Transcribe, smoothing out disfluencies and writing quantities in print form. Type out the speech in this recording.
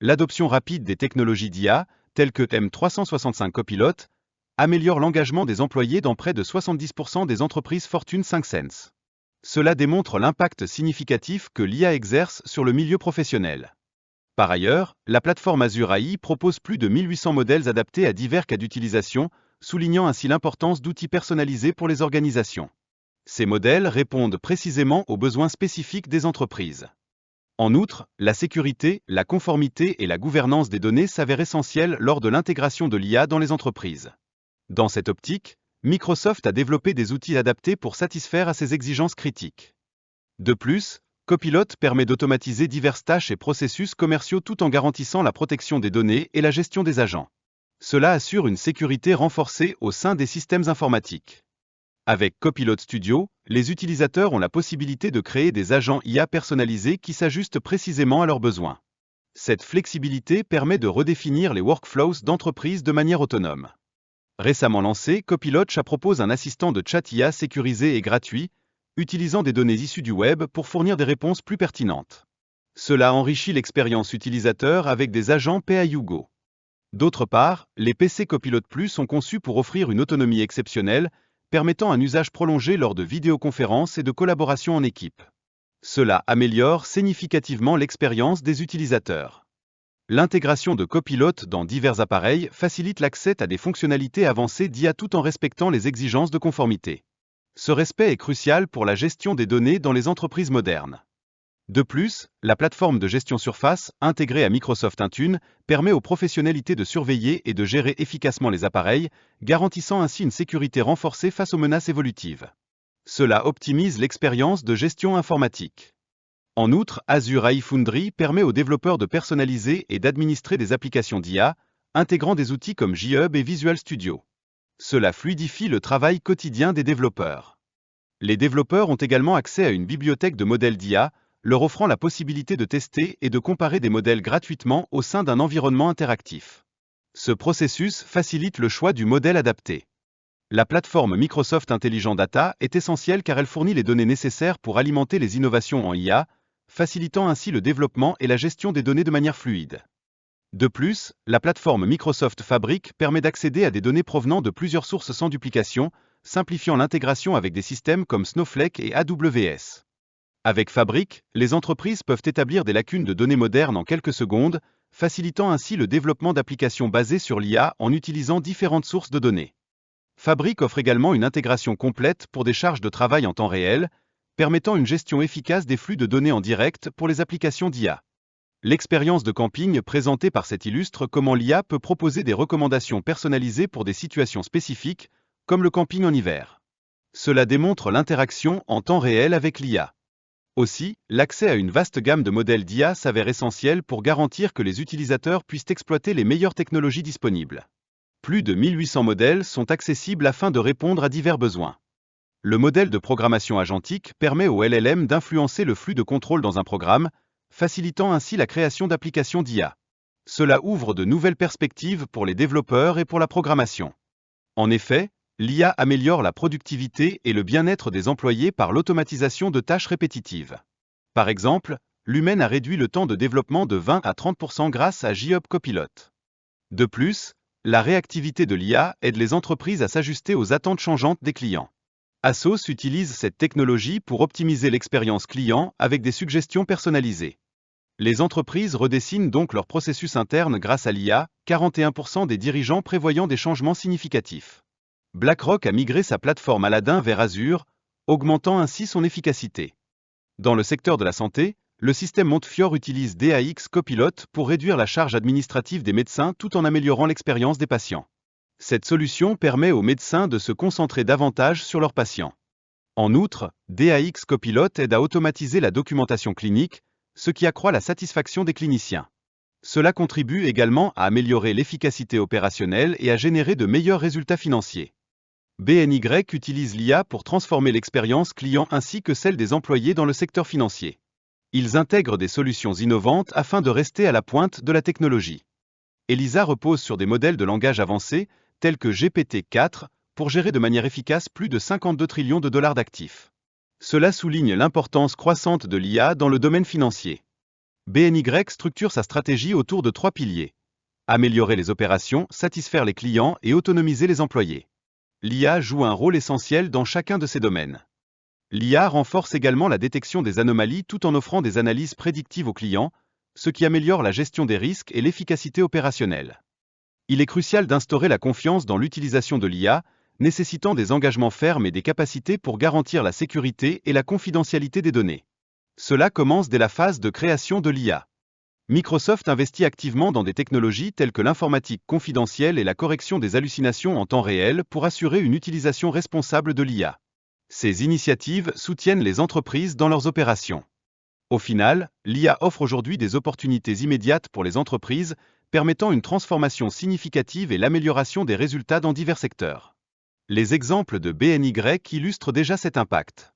l'adoption rapide des technologies d'IA, telles que M365 Copilot, améliore l'engagement des employés dans près de 70% des entreprises Fortune 500. Cela démontre l'impact significatif que l'IA exerce sur le milieu professionnel. Par ailleurs, la plateforme Azure AI propose plus de 1800 modèles adaptés à divers cas d'utilisation, soulignant ainsi l'importance d'outils personnalisés pour les organisations. Ces modèles répondent précisément aux besoins spécifiques des entreprises. En outre, la sécurité, la conformité et la gouvernance des données s'avèrent essentielles lors de l'intégration de l'IA dans les entreprises. Dans cette optique, Microsoft a développé des outils adaptés pour satisfaire à ces exigences critiques. De plus, Copilot permet d'automatiser diverses tâches et processus commerciaux tout en garantissant la protection des données et la gestion des agents. Cela assure une sécurité renforcée au sein des systèmes informatiques. Avec Copilot Studio, les utilisateurs ont la possibilité de créer des agents IA personnalisés qui s'ajustent précisément à leurs besoins. Cette flexibilité permet de redéfinir les workflows d'entreprise de manière autonome. Récemment lancé, Copilot Chat propose un assistant de chat IA sécurisé et gratuit, utilisant des données issues du web pour fournir des réponses plus pertinentes. Cela enrichit l'expérience utilisateur avec des agents pay-as-you-go. D'autre part, les PC Copilot Plus sont conçus pour offrir une autonomie exceptionnelle, permettant un usage prolongé lors de vidéoconférences et de collaboration en équipe. Cela améliore significativement l'expérience des utilisateurs. L'intégration de Copilot dans divers appareils facilite l'accès à des fonctionnalités avancées d'IA tout en respectant les exigences de conformité. Ce respect est crucial pour la gestion des données dans les entreprises modernes. De plus, la plateforme de gestion Surface, intégrée à Microsoft Intune, permet aux professionnalités de surveiller et de gérer efficacement les appareils, garantissant ainsi une sécurité renforcée face aux menaces évolutives. Cela optimise l'expérience de gestion informatique. En outre, Azure AI Foundry permet aux développeurs de personnaliser et d'administrer des applications d'IA, intégrant des outils comme JHub et Visual Studio. Cela fluidifie le travail quotidien des développeurs. Les développeurs ont également accès à une bibliothèque de modèles d'IA, leur offrant la possibilité de tester et de comparer des modèles gratuitement au sein d'un environnement interactif. Ce processus facilite le choix du modèle adapté. La plateforme Microsoft Intelligent Data est essentielle car elle fournit les données nécessaires pour alimenter les innovations en IA, facilitant ainsi le développement et la gestion des données de manière fluide. De plus, la plateforme Microsoft Fabric permet d'accéder à des données provenant de plusieurs sources sans duplication, simplifiant l'intégration avec des systèmes comme Snowflake et AWS. Avec Fabric, les entreprises peuvent établir des lacunes de données modernes en quelques secondes, facilitant ainsi le développement d'applications basées sur l'IA en utilisant différentes sources de données. Fabric offre également une intégration complète pour des charges de travail en temps réel, permettant une gestion efficace des flux de données en direct pour les applications d'IA. L'expérience de camping présentée par cet illustre comment l'IA peut proposer des recommandations personnalisées pour des situations spécifiques, comme le camping en hiver. Cela démontre l'interaction en temps réel avec l'IA. Aussi, l'accès à une vaste gamme de modèles d'IA s'avère essentiel pour garantir que les utilisateurs puissent exploiter les meilleures technologies disponibles. Plus de 1800 modèles sont accessibles afin de répondre à divers besoins. Le modèle de programmation agentique permet au LLM d'influencer le flux de contrôle dans un programme, facilitant ainsi la création d'applications d'IA. Cela ouvre de nouvelles perspectives pour les développeurs et pour la programmation. En effet, l'IA améliore la productivité et le bien-être des employés par l'automatisation de tâches répétitives. Par exemple, Lumen a réduit le temps de développement de 20 à 30% grâce à JHub Copilot. De plus, la réactivité de l'IA aide les entreprises à s'ajuster aux attentes changeantes des clients. Asos utilise cette technologie pour optimiser l'expérience client avec des suggestions personnalisées. Les entreprises redessinent donc leur processus interne grâce à l'IA, 41% des dirigeants prévoyant des changements significatifs. BlackRock a migré sa plateforme Aladdin vers Azure, augmentant ainsi son efficacité. Dans le secteur de la santé, le système Montefiore utilise DAX Copilot pour réduire la charge administrative des médecins tout en améliorant l'expérience des patients. Cette solution permet aux médecins de se concentrer davantage sur leurs patients. En outre, DAX Copilot aide à automatiser la documentation clinique, ce qui accroît la satisfaction des cliniciens. Cela contribue également à améliorer l'efficacité opérationnelle et à générer de meilleurs résultats financiers. BNY utilise l'IA pour transformer l'expérience client ainsi que celle des employés dans le secteur financier. Ils intègrent des solutions innovantes afin de rester à la pointe de la technologie. ELISA repose sur des modèles de langage avancés, tels que GPT-4, pour gérer de manière efficace plus de 52 trillions de dollars d'actifs. Cela souligne l'importance croissante de l'IA dans le domaine financier. BNY structure sa stratégie autour de 3 piliers. Améliorer les opérations, satisfaire les clients et autonomiser les employés. L'IA joue un rôle essentiel dans chacun de ces domaines. L'IA renforce également la détection des anomalies tout en offrant des analyses prédictives aux clients, ce qui améliore la gestion des risques et l'efficacité opérationnelle. Il est crucial d'instaurer la confiance dans l'utilisation de l'IA, nécessitant des engagements fermes et des capacités pour garantir la sécurité et la confidentialité des données. Cela commence dès la phase de création de l'IA. Microsoft investit activement dans des technologies telles que l'informatique confidentielle et la correction des hallucinations en temps réel pour assurer une utilisation responsable de l'IA. Ces initiatives soutiennent les entreprises dans leurs opérations. Au final, l'IA offre aujourd'hui des opportunités immédiates pour les entreprises, permettant une transformation significative et l'amélioration des résultats dans divers secteurs. Les exemples de BNY illustrent déjà cet impact.